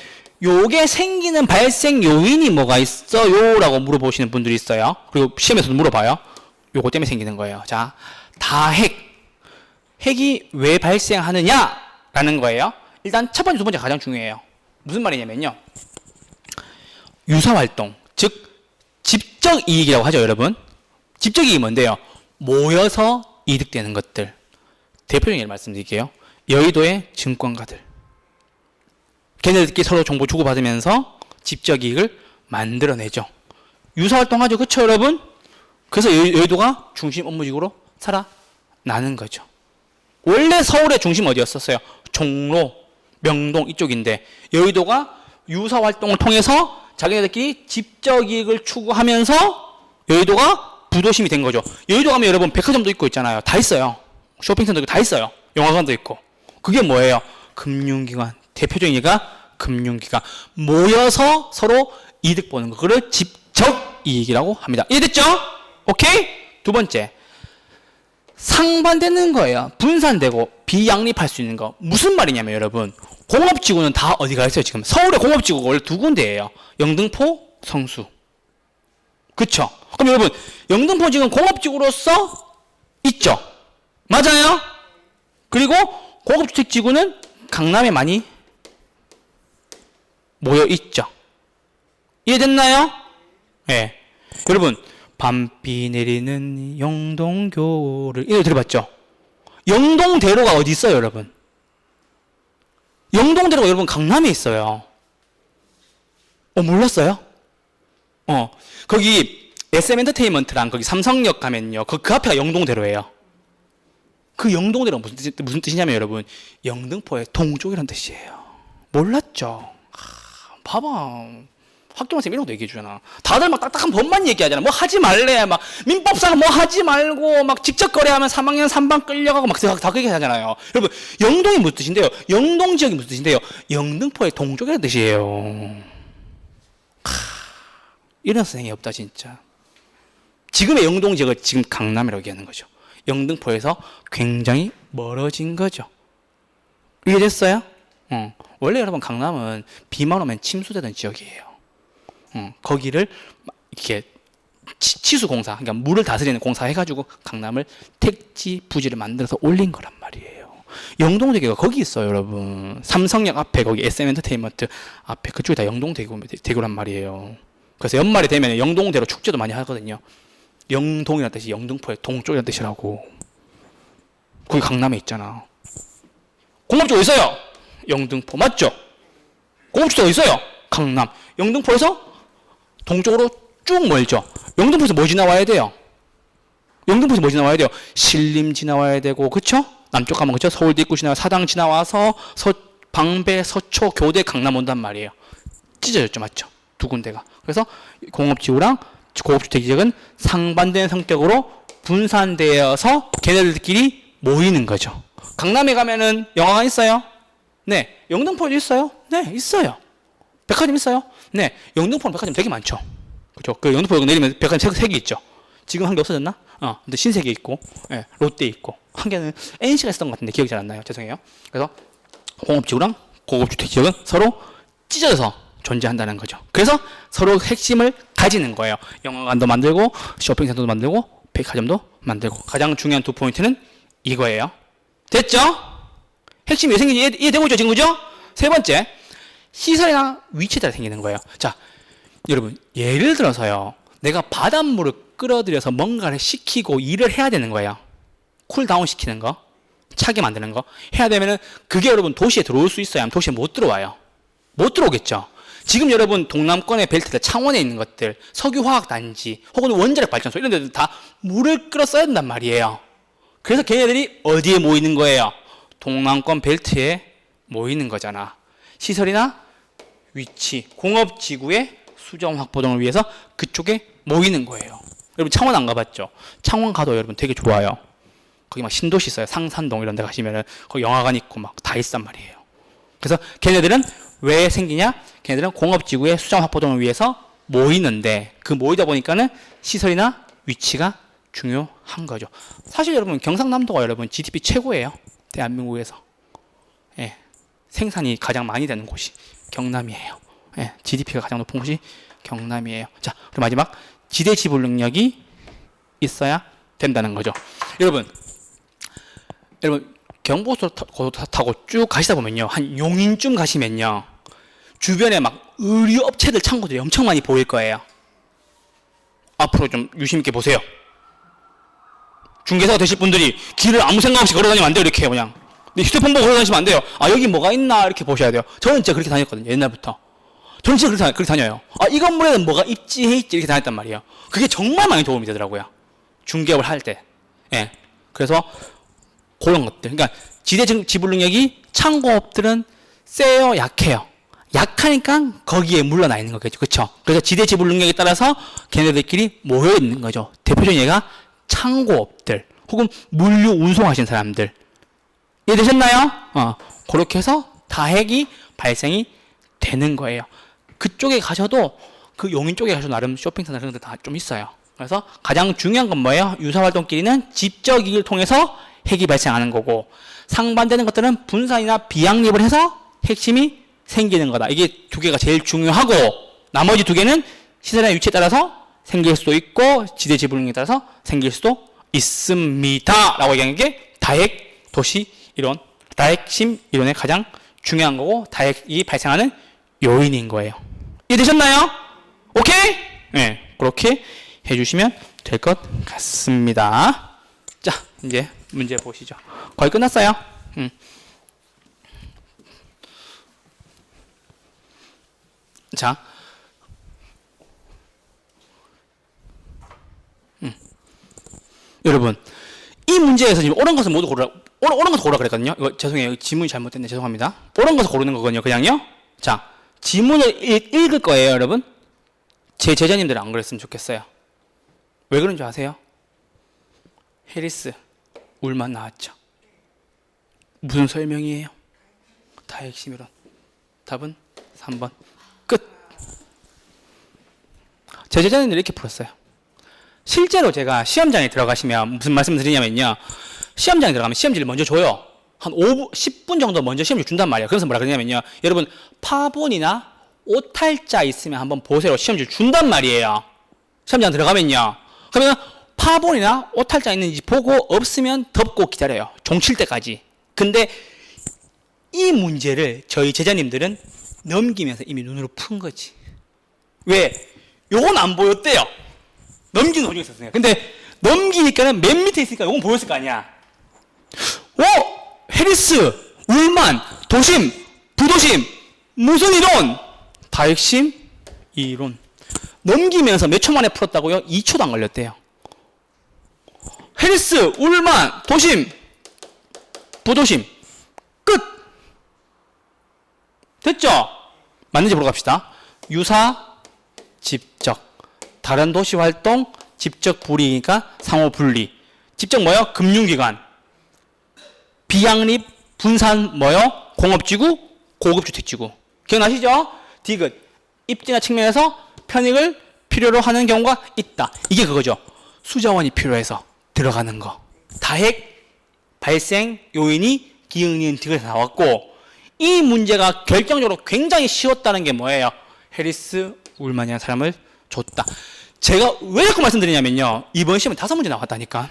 요게 생기는 발생 요인이 뭐가 있어요? 라고 물어보시는 분들이 있어요. 그리고 시험에서도 물어봐요. 요거 때문에 생기는 거예요. 자, 핵이 왜 발생하느냐? 라는 거예요. 일단 첫 번째, 두 번째 가장 중요해요. 무슨 말이냐면요. 유사활동, 즉 집적 이익이라고 하죠, 여러분. 집적 이익이 뭔데요? 모여서 이득되는 것들. 대표적인 예를 말씀드릴게요. 여의도의 증권가들. 걔네들끼리 서로 정보 주고받으면서 집적 이익을 만들어내죠. 유사활동하죠, 그쵸, 여러분? 그래서 여의도가 중심 업무지구로 살아나는 거죠. 원래 서울의 중심 어디였었어요? 종로, 명동 이쪽인데 여의도가 유사활동을 통해서 자기네들끼리 집적 이익을 추구하면서 여의도가 부도심이 된 거죠. 여의도 가면 여러분 백화점도 있고 있잖아요. 다 있어요. 쇼핑센터도 다 있어요. 영화관도 있고. 그게 뭐예요? 금융기관. 대표적인 예가 금융기관. 모여서 서로 이득 보는 거. 그걸 집적 이익이라고 합니다. 이해됐죠? 오케이? 두 번째. 상반되는 거예요. 분산되고 비양립할 수 있는 거. 무슨 말이냐면 여러분, 공업지구는 다 어디가 있어요? 지금 서울의 공업지구가 원래 두 군데예요. 영등포, 성수. 그쵸? 그럼 여러분, 영등포 지금 공업지구로서 있죠? 맞아요? 그리고 고급주택지구는 강남에 많이 모여 있죠? 이해됐나요? 네. 여러분, 밤비 내리는 영동교를, 이거 들어봤죠? 영동대로가 어디 있어요, 여러분? 영동대로가 여러분 강남에 있어요. 몰랐어요? 거기 SM 엔터테인먼트랑 거기 삼성역 가면요. 그 앞에가 영동대로예요. 그 영동대로가 무슨 뜻이냐면 여러분, 영등포의 동쪽이라는 뜻이에요. 몰랐죠? 봐봐. 학교선생님 이런 것도 얘기해 주잖아. 다들 막 딱딱한 법만 얘기하잖아. 뭐 하지 말래. 막 민법사가 뭐 하지 말고 막 직접 거래하면 3학년 3반 끌려가고 막 다 그렇게 하잖아요. 여러분, 영동이 무슨 뜻인데요? 영동 지역이 무슨 뜻인데요? 영등포의 동쪽이라는 뜻이에요. 이런 선생님이 없다 진짜. 지금의 영동 지역을 지금 강남이라고 얘기하는 거죠. 영등포에서 굉장히 멀어진 거죠. 이해됐어요? 원래 여러분 강남은 비만 오면 침수되던 지역이에요. 거기를 이렇게 치수공사, 그러니까 물을 다스리는 공사 해가지고 강남을 택지 부지를 만들어서 올린 거란 말이에요. 영동대교가 거기 있어요, 여러분. 삼성역 앞에 거기 SM 엔터테인먼트 앞에 그쪽이 다 영동대교란 말이에요. 그래서 연말이 되면 영동대로 축제도 많이 하거든요. 영동이라는 뜻이 영등포의 동쪽이라는 뜻이라고. 거기 강남에 있잖아. 공업지가 어디 있어요? 영등포 맞죠? 공업지가 어디 있어요? 강남. 영등포에서 동쪽으로 쭉 멀죠. 영등포에서 뭐 지나와야 돼요? 영등포에서 뭐 지나와야 돼요? 신림 지나와야 되고, 그쵸? 남쪽 가면 그쵸? 서울대 입구 지나와 사당 지나와서 방배, 서초, 교대, 강남 온단 말이에요. 찢어졌죠, 맞죠? 두 군데가. 그래서 공업지구랑 고급주택 지역은 상반된 성격으로 분산되어서 걔네들끼리 모이는 거죠. 강남에 가면은 영화관 있어요? 네. 영등포에도 있어요? 네, 있어요. 백화점 있어요? 네. 영등포는 백화점 되게 많죠. 그죠? 그 영등포 내리면 백화점 세 개 있죠. 지금 한 개 없어졌나? 근데 신세계 있고, 네, 롯데 있고, 한 개는 NC가 있었던 것 같은데 기억이 잘 안 나요. 죄송해요. 그래서 공업지구랑 고급주택 지역은 서로 찢어져서 존재한다는 거죠. 그래서 서로 핵심을 가지는 거예요. 영화관도 만들고, 쇼핑센터도 만들고, 백화점도 만들고. 가장 중요한 두 포인트는 이거예요. 됐죠? 핵심이 왜 생긴지 이해되고 있죠? 지금 그죠? 세 번째. 시설이나 위치에 따라 생기는 거예요. 자, 여러분, 예를 들어서요. 내가 바닷물을 끌어들여서 뭔가를 시키고 일을 해야 되는 거예요. 쿨다운 시키는 거, 차게 만드는 거 해야 되면은 그게 여러분 도시에 들어올 수 있어야 하면 도시에 못 들어와요. 못 들어오겠죠. 지금 여러분 동남권의 벨트들, 창원에 있는 것들, 석유화학단지 혹은 원자력 발전소 이런 데들 다 물을 끌어 써야 된단 말이에요. 그래서 걔네들이 어디에 모이는 거예요? 동남권 벨트에 모이는 거잖아. 시설이나 위치, 공업지구의 수정 확보 등을 위해서 그쪽에 모이는 거예요. 여러분 창원 안 가봤죠? 창원 가도 여러분 되게 좋아요. 거기 막 신도시 있어요. 상산동 이런 데 가시면은 거기 영화관 있고 막 다 있단 말이에요. 그래서 걔네들은 왜 생기냐? 걔네들은 공업지구의 수정 확보 등을 위해서 모이는데 그 모이다 보니까는 시설이나 위치가 중요한 거죠. 사실 여러분 경상남도가 여러분 GDP 최고예요. 대한민국에서. 예. 생산이 가장 많이 되는 곳이 경남이에요. 예. GDP가 가장 높은 곳이 경남이에요. 자, 그리고 마지막 지대 지불 능력이 있어야 된다는 거죠. 여러분 경부고속도로 타고 쭉 가시다 보면요, 한 용인쯤 가시면요, 주변에 막 의류 업체들 창고들이 엄청 많이 보일 거예요. 앞으로 좀 유심 있게 보세요. 중개사가 되실 분들이 길을 아무 생각 없이 걸어 다니면 안 돼요. 이렇게 그냥 휴대폰 보고 걸어 다니시면 안 돼요. 여기 뭐가 있나 이렇게 보셔야 돼요. 저는 진짜 그렇게 다녔거든요. 옛날부터. 저는 진짜 그렇게 다녀요. 이 건물에는 뭐가 있지 이렇게 다녔단 말이에요. 그게 정말 많이 도움이 되더라고요. 중개업을 할 때. 예. 그래서 그런 것들. 그러니까 지대 지불 능력이 창고업들은 세요, 약해요. 약하니까 거기에 물러나 있는 거겠죠. 그렇죠? 그래서 지대 지불 능력에 따라서 걔네들끼리 모여 있는 거죠. 대표적인 예가 창고업들 혹은 물류 운송하시는 사람들. 이해되셨나요? 그렇게 해서 다핵이 발생이 되는 거예요. 그쪽에 가셔도 그 용인 쪽에 가셔도 나름 쇼핑센터 그런 데 다 좀 있어요. 그래서 가장 중요한 건 뭐예요? 유사활동끼리는 지적 이익을 통해서 핵이 발생하는 거고, 상반되는 것들은 분산이나 비양립을 해서 핵심이 생기는 거다. 이게 두 개가 제일 중요하고, 나머지 두 개는 시설의 위치에 따라서 생길 수도 있고 지대 지불 능력에 따라서 생길 수도 있습니다. 라고 얘기하는 게 다핵 도시 이론, 다핵심 이론의 가장 중요한 거고, 다핵이 발생하는 요인인 거예요. 이해되셨나요? 오케이? 네, 그렇게 해주시면 될 것 같습니다. 자, 이제 문제 보시죠. 거의 끝났어요. 자, 여러분, 이 문제에서 지금 옳은 것은 모두 고르라, 옳은 것을 고르라 그랬거든요. 이거 죄송해요. 지문이 잘못됐네. 죄송합니다. 옳은 것을 고르는 거거든요. 그냥요. 자, 지문을 읽을 거예요, 여러분. 제 제자님들은 안 그랬으면 좋겠어요. 왜 그런 줄 아세요? 해리스, 울만 나왔죠. 무슨 설명이에요? 다 핵심이론. 답은 3번. 끝. 제 제자님들이 이렇게 풀었어요. 실제로 제가 시험장에 들어가시면 무슨 말씀을 드리냐면요. 시험장에 들어가면 시험지를 먼저 줘요. 한 5분, 10분 정도 먼저 시험지를 준단 말이에요. 그래서 뭐라 그러냐면요. 여러분, 파본이나 오탈자 있으면 한번 보세요. 시험지를 준단 말이에요. 시험장 들어가면요. 그러면 파본이나 오탈자 있는지 보고 없으면 덮고 기다려요. 종칠 때까지. 근데 이 문제를 저희 제자님들은 넘기면서 이미 눈으로 푼 거지. 왜? 요건 안 보였대요. 넘기는 도중에 있었어요. 근데 넘기니까는 맨 밑에 있으니까 요건 보였을 거 아니야. 해리스, 울만, 도심, 부도심, 무슨 이론? 다핵심 이론. 넘기면서 몇 초 만에 풀었다고요? 2초도 안 걸렸대요. 해리스, 울만, 도심, 부도심. 끝! 됐죠? 맞는지 보러 갑시다. 유사, 집적. 다른 도시 활동, 집적 불이니까 상호 분리. 집적 뭐요? 금융기관. 비양립, 분산 뭐요? 공업지구, 고급주택지구. 기억나시죠? 디귿. 입지나 측면에서 편익을 필요로 하는 경우가 있다. 이게 그거죠. 수자원이 필요해서 들어가는 거. 다핵 발생 요인이 기흥, 니은, 디귿에서 나왔고, 이 문제가 결정적으로 굉장히 쉬웠다는 게 뭐예요? 해리스, 울만이라는 사람을 줬다. 제가 왜 자꾸 말씀드리냐면요. 이번 시험에 5문제 나왔다니까.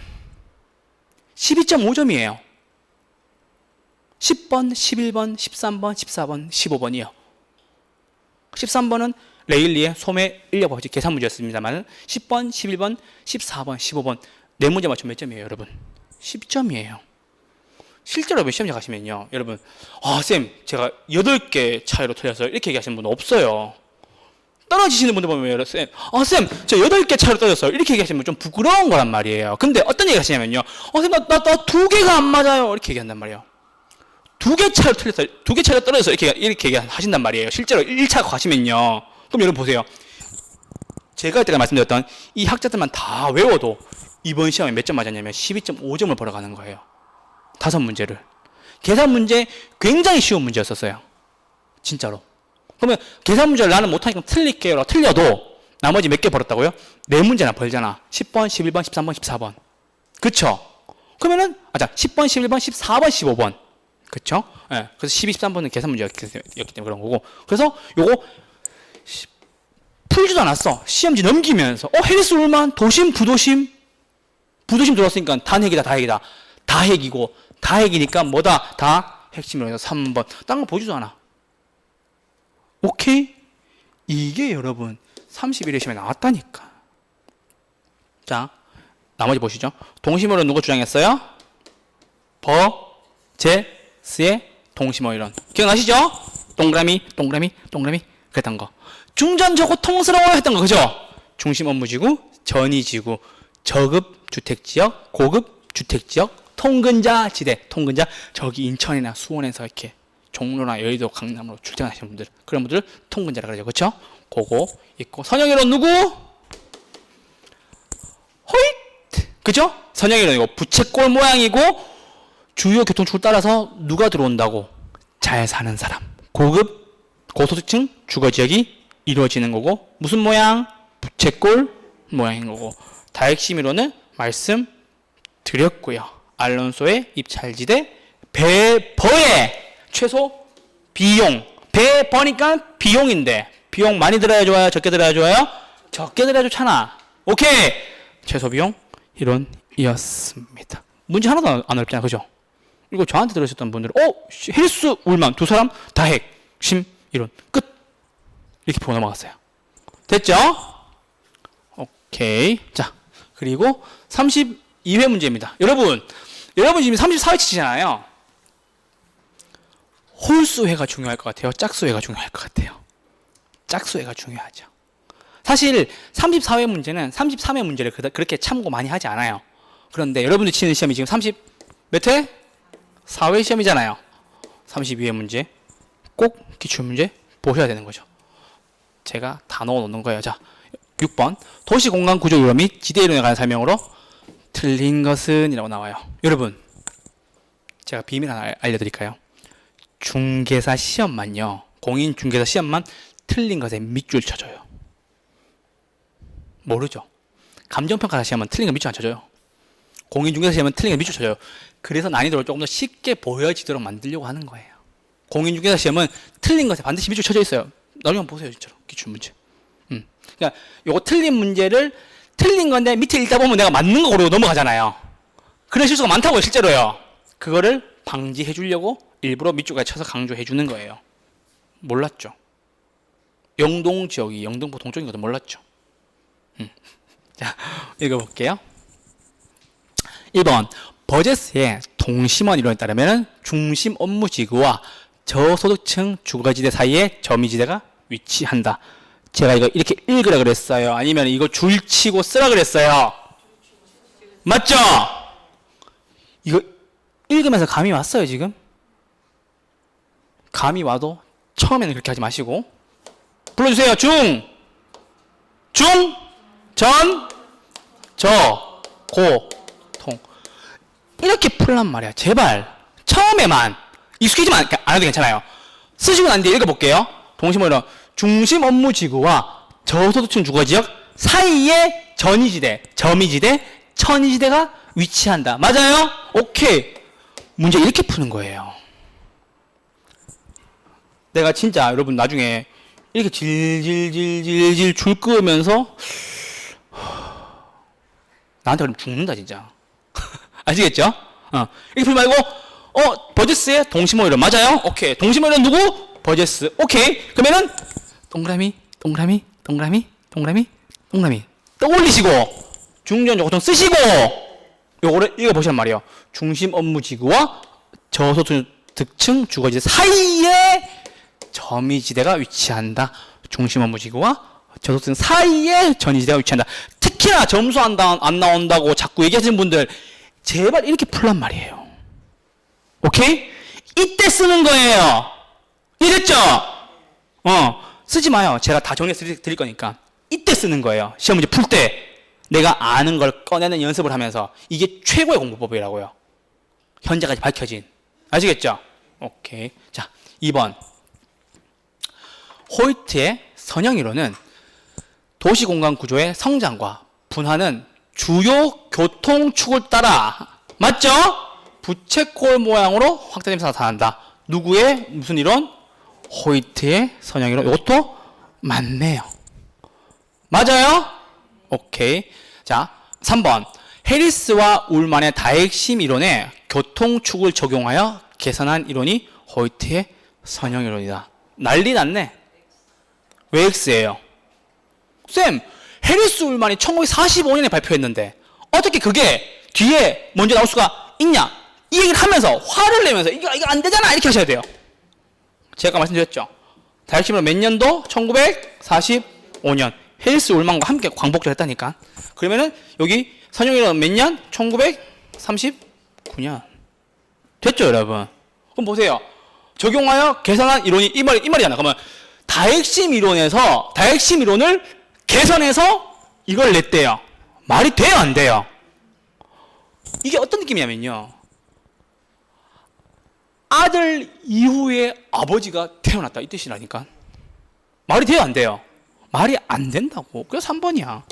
12.5점이에요. 10번, 11번, 13번, 14번, 15번이요. 13번은 레일리의 소매 인력 법칙 계산 문제였습니다만 10번, 11번, 14번, 15번 4문제 맞추면 몇 점이에요, 여러분? 10점이에요. 실제로 시험장 가시면요, 여러분, 쌤, 제가 8개 차이로 틀렸어요. 이렇게 얘기하시는 분 없어요. 떨어지시는 분들 보면, 쌤, 저 8개 차이로 떨어졌어요. 이렇게 얘기하시면 좀 부끄러운 거란 말이에요. 근데 어떤 얘기 하시냐면요, 쌤, 나 2개가 안 맞아요. 이렇게 얘기한단 말이에요. 2개 차이로 틀렸어요. 2개 차이로 떨어져서 이렇게 얘기하신단 말이에요. 실제로 1차 가시면요. 그럼 여러분 보세요. 제가 이때까지 말씀드렸던 이 학자들만 다 외워도 이번 시험에 몇 점 맞았냐면 12.5점을 벌어가는 거예요. 5문제를. 계산 문제 굉장히 쉬운 문제였었어요. 진짜로. 그러면 계산 문제를 나는 못하니까 틀릴게요. 틀려도 나머지 몇 개 벌었다고요? 4문제나 벌잖아. 10번, 11번, 13번, 14번. 그쵸? 그러면은, 10번, 11번, 14번, 15번. 그쵸? 예. 그래서 12, 13번은 계산 문제였기 때문에 그런 거고. 그래서 요거 풀지도 않았어. 시험지 넘기면서 해리스, 울만, 도심, 부도심. 부도심 들어왔으니까 단핵이다, 다핵이다. 다핵이고, 다핵이니까 뭐다? 다 핵심으로 해서 3번. 딴 거 보지도 않아. 오케이? 이게 여러분 31회 시험에 나왔다니까. 자, 나머지 보시죠. 동심으로 누가 주장했어요? 버제스의 동심어 이론. 기억나시죠? 동그라미, 동그라미, 동그라미. 그랬던 거. 중전저고 통스러워 했던 거, 그죠? 중심 업무지구, 전이지구, 저급 주택지역, 고급 주택지역, 통근자 지대, 통근자, 저기 인천이나 수원에서 이렇게 종로나 여의도, 강남으로 출퇴근하시는 분들, 그런 분들 통근자라 그러죠, 그렇죠? 그거 있고, 선형이론 누구? 호잇, 그죠? 선형이론 이거 부채꼴 모양이고 주요 교통축을 따라서 누가 들어온다고? 잘 사는 사람, 고급 고소득층 주거 지역이 이루어지는 거고, 무슨 모양? 부채꼴 모양인 거고. 다핵심이론은 말씀드렸고요. 알론소의 입찰지대, 배버의 최소 비용. 배버니까 비용인데, 비용 많이 들어야 좋아요? 적게 들어야 좋아요? 적게 들어야 좋잖아. 오케이! 최소 비용 이론이었습니다. 문제 하나도 안 어렵잖아, 그죠? 이거 저한테 들으셨던 분들은 해리스, 울만 두 사람 다핵심 이론 끝. 이렇게 보고 넘어갔어요. 됐죠? 오케이. 자, 그리고 32회 문제입니다. 여러분 지금 34회 치잖아요. 홀수회가 중요할 것 같아요? 짝수회가 중요할 것 같아요? 짝수애가 중요하죠. 사실 34회 문제는 33회 문제를 그렇게 참고 많이 하지 않아요. 그런데 여러분들 치는 시험이 지금 30 몇 회? 4회 시험이잖아요. 32회 문제 꼭 기출문제 보셔야 되는 거죠. 제가 다 넣어놓는 거예요. 자, 6번 도시공간구조 이론 및 지대이론에 관한 설명으로 틀린 것은 이라고 나와요. 여러분, 제가 비밀 하나 알려드릴까요? 중개사 시험만요, 공인중개사 시험만 틀린 것에 밑줄 쳐줘요. 모르죠? 감정평가 시험은 틀린 거 밑줄 안 쳐줘요. 공인중개사 시험은 틀린 거 밑줄 쳐줘요. 그래서 난이도를 조금 더 쉽게 보여지도록 만들려고 하는 거예요. 공인중개사 시험은 틀린 것에 반드시 밑줄 쳐져 있어요. 나중에 한번 보세요. 진짜로 기출문제. 그러니까 요거 틀린 문제를 틀린 건데 밑에 읽다 보면 내가 맞는 거 고르고 넘어가잖아요. 그런 실수가 많다고요, 실제로요. 그거를 방지해 주려고 일부러 밑줄까지 쳐서 강조해 주는 거예요. 몰랐죠? 영동 지역이 영등포 동쪽인 것도 몰랐죠? 자, 읽어볼게요. 1번 버제스의 동심원 이론에 따르면 중심 업무지구와 저소득층 주거지대 사이에 점유지대가 위치한다. 제가 이거 이렇게 읽으라 그랬어요? 아니면 이거 줄치고 쓰라 그랬어요? 맞죠? 이거 읽으면서 감이 왔어요, 지금? 감이 와도 처음에는 그렇게 하지 마시고 불러주세요. 전, 저, 고, 통. 이렇게 풀란 말이야. 제발 처음에만 익숙해지면 안 해도 괜찮아요. 쓰시고 난 뒤에 읽어볼게요. 동심원이론 중심 업무지구와 저소득층 주거지역 사이에 전이지대, 점이지대, 천이지대가 위치한다. 맞아요? 오케이. 문제 이렇게 푸는 거예요. 내가 진짜 여러분 나중에 이렇게 질질질질질 줄 끄면서 나한테 그럼 죽는다 진짜. 아시겠죠? 이렇게 풀지 말고 버제스의 동심원이론 맞아요? 오케이. 동심원이론 누구? 버제스. 오케이. 그러면은 동그라미 떠올리시고 중전 조건 쓰시고 요거를 읽어보시란 말이에요. 중심 업무지구와 저소득층 주거지대 사이에 점이지대가 위치한다. 중심 업무지구와 저소득층 사이에 전이지대가 위치한다. 특히나 점수 안 나온다고 자꾸 얘기하시는 분들 제발 이렇게 풀란 말이에요. 오케이? 이때 쓰는 거예요. 이랬죠? 쓰지 마요. 제가 다 정리해서 드릴 거니까. 이때 쓰는 거예요. 시험 문제 풀 때 내가 아는 걸 꺼내는 연습을 하면서 이게 최고의 공부법이라고요. 현재까지 밝혀진. 아시겠죠? 오케이. 자, 2번. 호이트의 선형이론은 도시공간 구조의 성장과 분화는 주요 교통축을 따라 맞죠? 부채꼴 모양으로 확대되면서 나타난다. 누구의 무슨 이론? 호이트의 선형이론. 이것도 맞네요. 맞아요? 오케이. 자, 3번. 해리스와 울만의 다핵심 이론에 교통축을 적용하여 개선한 이론이 호이트의 선형이론이다. 난리 났네. 왜 X예요? 쌤, 해리스 울만이 1945년에 발표했는데 어떻게 그게 뒤에 먼저 나올 수가 있냐? 이 얘기를 하면서 화를 내면서 이거 안 되잖아 이렇게 하셔야 돼요. 제가 말씀드렸죠. 다핵심으로 몇 년도? 1945년. 해리스 울만과 함께 광복절 했다니까. 그러면은 여기 선형이론 몇 년? 1939년. 됐죠, 여러분? 그럼 보세요. 적용하여 계산한 이론이 이 말이잖아. 그러면 다핵심 이론을 개선해서 이걸 냈대요. 말이 돼요, 안 돼요? 이게 어떤 느낌이냐면요. 아들 이후에 아버지가 태어났다 이 뜻이라니까. 말이 돼요, 안 돼요? 말이 안 된다고. 그래서 3번이야.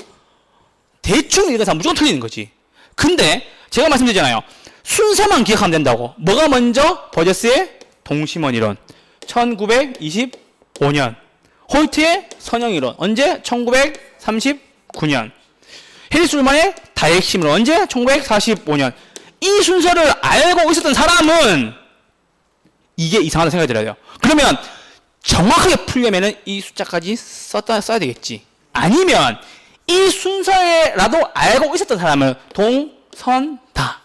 대충 읽어서 무조건 틀리는 거지. 근데 제가 말씀드리잖아요. 순서만 기억하면 된다고. 뭐가 먼저? 버제스의 동심원 이론 1925년. 호이트의 선형이론 언제? 1939년. 해리스 울만의 다핵심으로 언제? 1945년. 이 순서를 알고 있었던 사람은 이게 이상하다 생각이 들어요. 그러면 정확하게 풀려면은 이 숫자까지 써야 되겠지. 아니면 이 순서에라도 알고 있었던 사람은 동선다.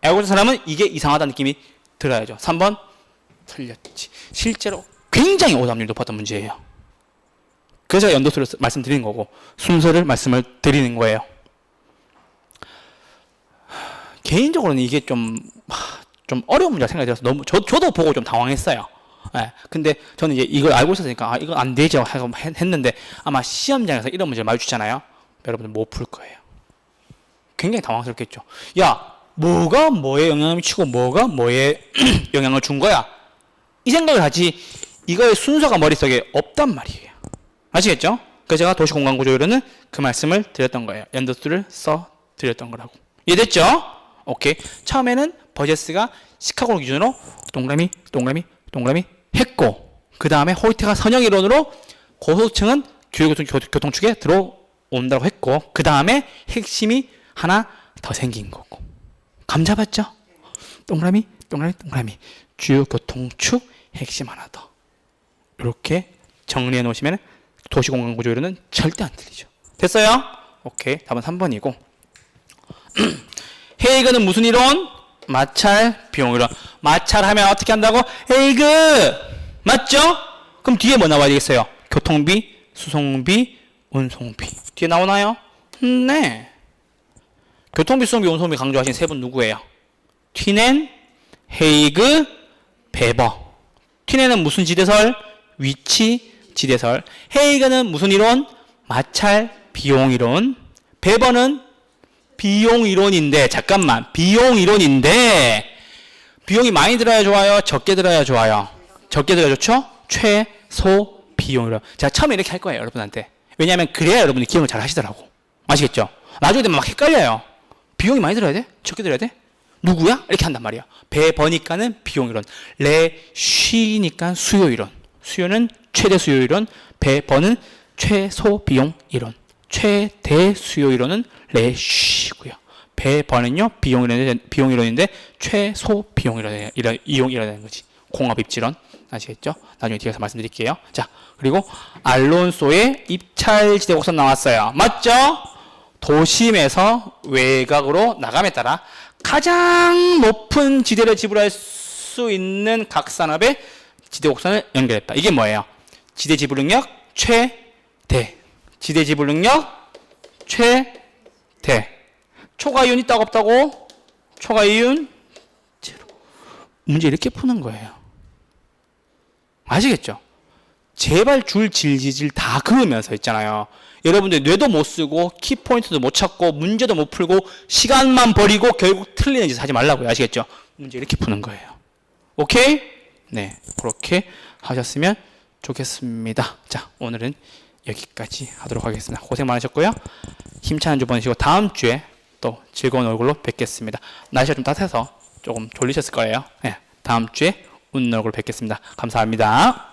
알고 있었던 사람은 이게 이상하다는 느낌이 들어야죠. 3번 틀렸지. 실제로 굉장히 오답률이 높았던 문제예요. 그래서 연도수를 말씀드리는 거고 순서를 말씀을 드리는 거예요. 개인적으로는 이게 좀 어려운 문제가 생각이 들어서 너무 저도 보고 좀 당황했어요. 예. 근데 저는 이제 이걸 알고 있었으니까 이건 안 되죠 하고 했는데 아마 시험장에서 이런 문제를 마주치잖아요. 여러분들 못 풀 거예요. 굉장히 당황스럽겠죠. 야, 뭐가 뭐에 영향을 미치고 뭐가 뭐에 영향을 준 거야? 이 생각을 하지 이거의 순서가 머릿속에 없단 말이에요. 아시겠죠? 그래서 제가 도시공간구조이론은 그 말씀을 드렸던 거예요. 연도수를 써 드렸던 거라고. 이해됐죠? 오케이. 처음에는 버제스가 시카고를 기준으로 동그라미 했고 그 다음에 호이트가 선형이론으로 고소득층은 교통축에 들어온다고 했고 그 다음에 핵심이 하나 더 생긴 거고. 감 잡았죠? 동그라미 주요 교통축 핵심 하나 더. 이렇게 정리해 놓으시면 도시공간구조이론은 절대 안 틀리죠. 됐어요? 오케이. 답은 3번이고 헤이그는 무슨 이론? 마찰 비용이론. 마찰하면 어떻게 한다고? 헤이그 맞죠? 그럼 뒤에 뭐 나와야 되겠어요? 교통비, 수송비, 운송비. 뒤에 나오나요? 네. 교통비, 수송비, 운송비 강조하신 세 분 누구예요? 튀넨, 헤이그, 베버. 튀넨은 무슨 지대설? 위치 지대설. 헤이그는 무슨 이론? 마찰 비용 이론. 베버는 비용 이론인데 잠깐만 비용 이론인데 비용이 많이 들어야 좋아요? 적게 들어야 좋아요? 적게 들어야 좋죠? 최소 비용 이론. 제가 처음에 이렇게 할 거예요 여러분한테. 왜냐하면 그래야 여러분이 기억을 잘 하시더라고. 아시겠죠? 나중에 되면 막 헷갈려요. 비용이 많이 들어야 돼? 적게 들어야 돼? 누구야? 이렇게 한단 말이야. 배버니까는 비용 이론. 쉬니까 수요 이론. 수요는 최대 수요 이론. 배버는 최소 비용 이론. 최대 수요 이론은 레쉬고요. 배번은요 비용 이론인데 최소 비용 이론이라는 거지. 공업 입지론 아시겠죠? 나중에 뒤에서 말씀드릴게요. 자 그리고 알론소의 입찰 지대 곡선 나왔어요. 맞죠? 도심에서 외곽으로 나감에 따라 가장 높은 지대를 지불할 수 있는 각 산업의 지대 곡선을 연결했다. 이게 뭐예요? 지대 지불 능력 최대. 지대 지불 능력 최대. 초과 이윤 있다고 없다고? 초과 이윤 제로. 문제 이렇게 푸는 거예요. 아시겠죠? 제발 줄 질질질 다 그으면서 있잖아요. 여러분들 뇌도 못 쓰고 키포인트도 못 찾고 문제도 못 풀고 시간만 버리고 결국 틀리는 짓 하지 말라고요. 아시겠죠? 문제 이렇게 푸는 거예요. 오케이? 네, 그렇게 하셨으면 좋겠습니다. 자, 오늘은 여기까지 하도록 하겠습니다. 고생 많으셨고요. 힘찬 주 보내시고 다음 주에 또 즐거운 얼굴로 뵙겠습니다. 날씨가 좀 따뜻해서 조금 졸리셨을 거예요. 네, 다음 주에 웃는 얼굴 뵙겠습니다. 감사합니다.